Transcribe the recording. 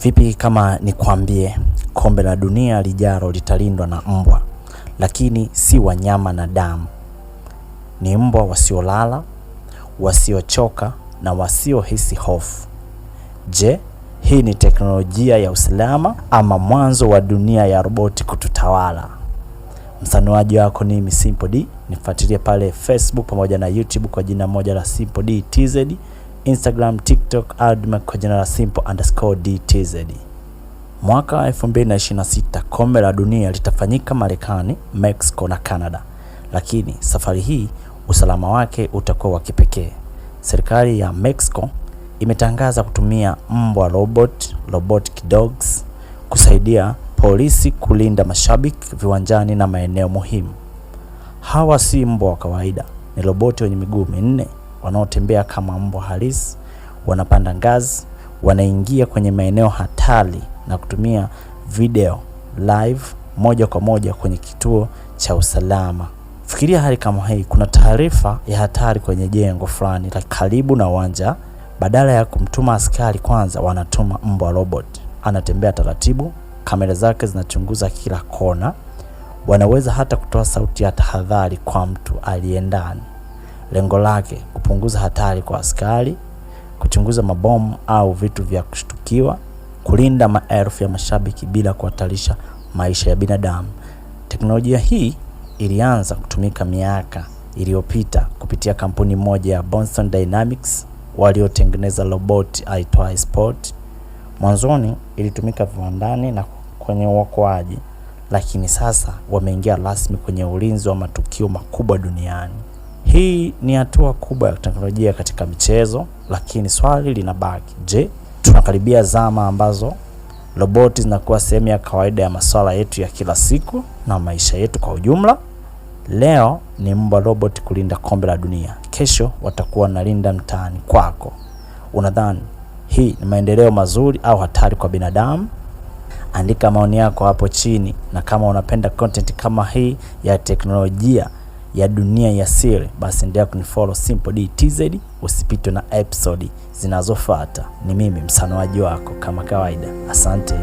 Vipi kama nikwambie kombe la dunia lijalo litalindwa na mbwa, lakini si wanyama na damu. Ni mbwa wasiolala, wasiochoka na wasiohisi hofu. Je, hii ni teknolojia ya usalama ama mwanzo wa dunia ya roboti kututawala? Msanuaji wako ni Simple D. Nifuatilie pale Facebook pamoja na YouTube kwa jina moja la Simple D TZ, Instagram, TikTok, Adma kwa jina la Simple_D TZ. Mwaka 2026 kombe la dunia litafanyika Marekani, Mexico na Canada. Lakini safari hii usalama wake utakuwa wa kipekee. Serikali ya Mexico imetangaza kutumia mbwa robotic dogs kusaidia polisi kulinda mashabiki viwanjani na maeneo muhimu. Hawa si mbwa wa kawaida, ni roboti wenye miguu minne wanaotembea kama mbwa halisi, wanapanda ngazi, wanaingia kwenye maeneo hatari na kutumia video live moja kwa moja kwenye kituo cha usalama. Fikiria hali kama hii, kuna taarifa ya hatari kwenye jengo fulani la karibu na uwanja, badala ya kumtuma askari kwanza wanatuma mbwa robot. Anatembea taratibu, kamera zake zinachunguza kila kona, wanaweza hata kutoa sauti ya tahadhari kwa mtu aliye ndani. Lengo lake kupunguza hatari kwa askari, kuchunguza mabomu au vitu vya kushtukiwa, kulinda maelfu ya mashabiki bila kuhatarisha maisha ya binadamu. Teknolojia hii ilianza kutumika miaka iliyopita kupitia kampuni moja ya Boston Dynamics waliotengeneza robot aitwaye Spot. Mwanzoni ilitumika viwandani na kwenye uokoaji, lakini sasa wameingia rasmi kwenye ulinzi wa matukio makubwa duniani. Hii ni hatua kubwa ya teknolojia katika michezo, lakini swali linabaki, je, tunakaribia zama ambazo roboti zinakuwa sehemu ya kawaida ya masuala yetu ya kila siku na maisha yetu kwa ujumla? Leo ni mbwa robot kulinda kombe la dunia, kesho watakuwa nalinda mtaani kwako. Unadhani hii ni maendeleo mazuri au hatari kwa binadamu? Andika maoni yako hapo chini, na kama unapenda content kama hii ya teknolojia ya dunia ya siri, basi endelea kunifollow Simple D TZ, usipitwe na episode zinazofuata. Ni mimi msanuaji wako kama kawaida. Asante.